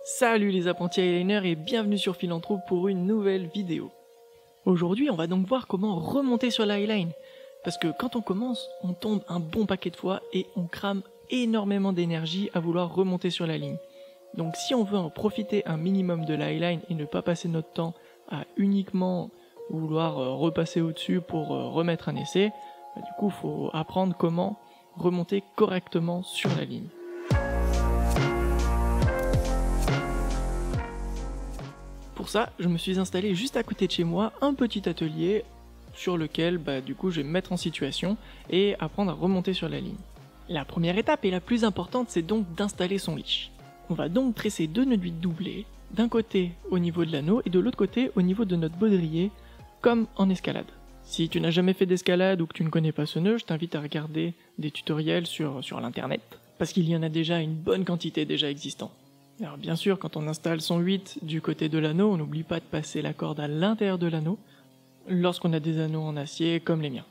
Salut les apprentis eyeliners et bienvenue sur Philanthrope pour une nouvelle vidéo. Aujourd'hui on va donc voir comment remonter sur l'eyeline, parce que quand on commence, on tombe un bon paquet de fois et on crame énormément d'énergie à vouloir remonter sur la ligne. Donc si on veut en profiter un minimum de l'eyeline et ne pas passer notre temps à uniquement vouloir repasser au-dessus pour remettre un essai, du coup il faut apprendre comment remonter correctement sur la ligne. Pour ça, je me suis installé juste à côté de chez moi un petit atelier sur lequel du coup je vais me mettre en situation et apprendre à remonter sur la ligne. La première étape et la plus importante, c'est donc d'installer son leash. On va donc tresser deux nœuds d'huile doublés, d'un côté au niveau de l'anneau et de l'autre côté au niveau de notre baudrier, comme en escalade. Si tu n'as jamais fait d'escalade ou que tu ne connais pas ce nœud, je t'invite à regarder des tutoriels sur l'internet, parce qu'il y en a déjà une bonne quantité déjà existants. Alors bien sûr, quand on installe son 8 du côté de l'anneau, on n'oublie pas de passer la corde à l'intérieur de l'anneau, lorsqu'on a des anneaux en acier comme les miens.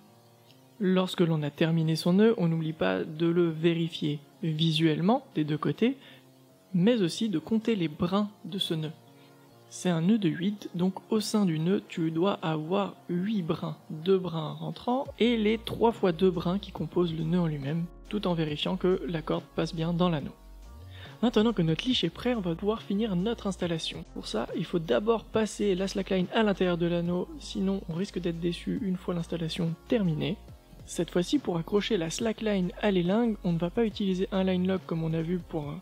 Lorsque l'on a terminé son nœud, on n'oublie pas de le vérifier visuellement des deux côtés, mais aussi de compter les brins de ce nœud. C'est un nœud de 8, donc au sein du nœud, tu dois avoir 8 brins, 2 brins rentrants et les 3 fois 2 brins qui composent le nœud en lui-même, tout en vérifiant que la corde passe bien dans l'anneau. Maintenant que notre leash est prêt, on va pouvoir finir notre installation. Pour ça, il faut d'abord passer la slackline à l'intérieur de l'anneau, sinon on risque d'être déçu une fois l'installation terminée. Cette fois-ci, pour accrocher la slackline à l'élingue, on ne va pas utiliser un line lock comme on a vu pour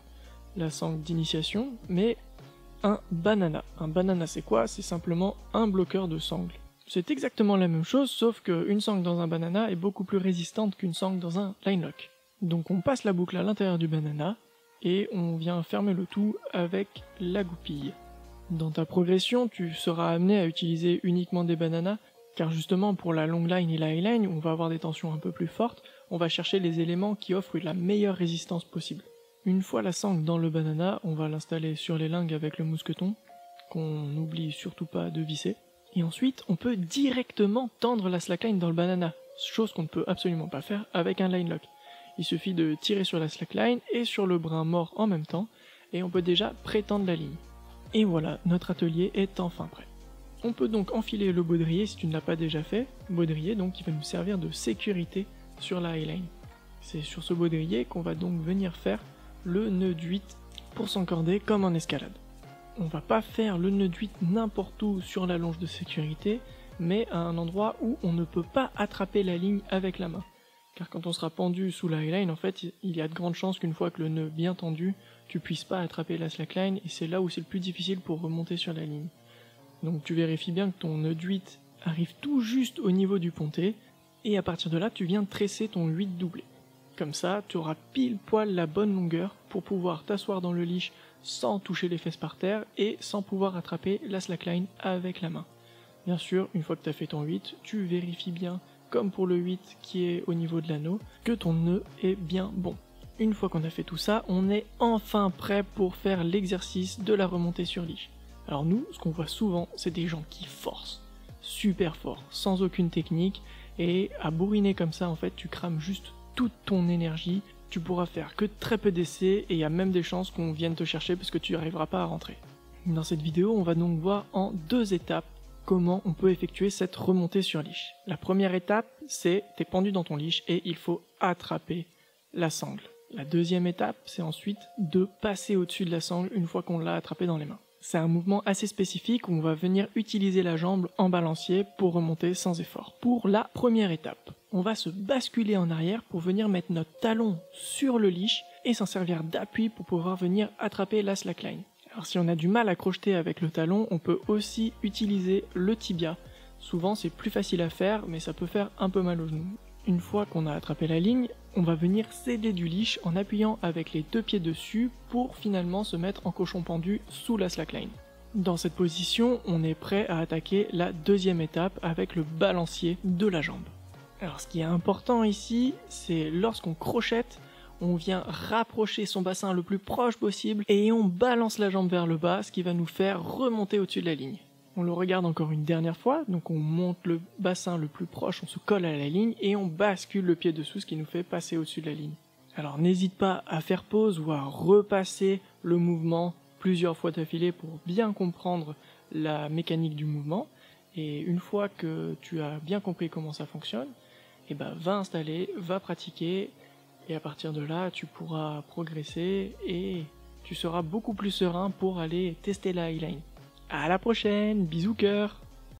la sangle d'initiation, mais un banana. Un banana, c'est quoi? C'est simplement un bloqueur de sangle. C'est exactement la même chose, sauf qu'une sangle dans un banana est beaucoup plus résistante qu'une sangle dans un line lock. Donc on passe la boucle à l'intérieur du banana, et on vient fermer le tout avec la goupille. Dans ta progression, tu seras amené à utiliser uniquement des bananas, car justement pour la long line et la high line, on va avoir des tensions un peu plus fortes, on va chercher les éléments qui offrent la meilleure résistance possible. Une fois la sangle dans le banana, on va l'installer sur les lingues avec le mousqueton, qu'on n'oublie surtout pas de visser. Et ensuite, on peut directement tendre la slackline dans le banana, chose qu'on ne peut absolument pas faire avec un line lock. Il suffit de tirer sur la slackline et sur le brin mort en même temps, et on peut déjà prétendre la ligne. Et voilà, notre atelier est enfin prêt. On peut donc enfiler le baudrier si tu ne l'as pas déjà fait, baudrier donc qui va nous servir de sécurité sur la highline. C'est sur ce baudrier qu'on va donc venir faire le nœud d'8 pour s'encorder comme en escalade. On va pas faire le nœud d'8 n'importe où sur la longe de sécurité, mais à un endroit où on ne peut pas attraper la ligne avec la main. Car quand on sera pendu sous la highline, en fait, il y a de grandes chances qu'une fois que le nœud est bien tendu, tu puisses pas attraper la slackline, et c'est là où c'est le plus difficile pour remonter sur la ligne. Donc tu vérifies bien que ton nœud 8 arrive tout juste au niveau du pontet, et à partir de là, tu viens tresser ton 8 doublé. Comme ça, tu auras pile poil la bonne longueur pour pouvoir t'asseoir dans le leash sans toucher les fesses par terre, et sans pouvoir attraper la slackline avec la main. Bien sûr, une fois que tu as fait ton 8, tu vérifies bien comme pour le 8 qui est au niveau de l'anneau, que ton nœud est bien bon. Une fois qu'on a fait tout ça, on est enfin prêt pour faire l'exercice de la remontée sur leash. Alors nous, ce qu'on voit souvent, c'est des gens qui forcent, super fort, sans aucune technique, et à bourriner comme ça, en fait, tu crames juste toute ton énergie, tu pourras faire que très peu d'essais, et il y a même des chances qu'on vienne te chercher parce que tu n'arriveras pas à rentrer. Dans cette vidéo, on va donc voir en 2 étapes comment on peut effectuer cette remontée sur leash. La première étape, c'est t'es pendu dans ton leash et il faut attraper la sangle. La deuxième étape, c'est ensuite de passer au-dessus de la sangle une fois qu'on l'a attrapé dans les mains. C'est un mouvement assez spécifique où on va venir utiliser la jambe en balancier pour remonter sans effort. Pour la première étape, on va se basculer en arrière pour venir mettre notre talon sur le leash et s'en servir d'appui pour pouvoir venir attraper la slackline. Alors si on a du mal à crocheter avec le talon, on peut aussi utiliser le tibia. Souvent c'est plus facile à faire, mais ça peut faire un peu mal aux genoux. Une fois qu'on a attrapé la ligne, on va venir s'aider du leash en appuyant avec les 2 pieds dessus pour finalement se mettre en cochon pendu sous la slackline. Dans cette position, on est prêt à attaquer la deuxième étape avec le balancier de la jambe. Alors ce qui est important ici, c'est lorsqu'on crochette, on vient rapprocher son bassin le plus proche possible et on balance la jambe vers le bas, ce qui va nous faire remonter au-dessus de la ligne. On le regarde encore une dernière fois, donc on monte le bassin le plus proche, on se colle à la ligne et on bascule le pied dessous, ce qui nous fait passer au-dessus de la ligne. Alors n'hésite pas à faire pause ou à repasser le mouvement plusieurs fois d'affilée pour bien comprendre la mécanique du mouvement. Et une fois que tu as bien compris comment ça fonctionne, et ben va installer, va pratiquer, et à partir de là, tu pourras progresser et tu seras beaucoup plus serein pour aller tester la highline. À la prochaine, bisous cœur!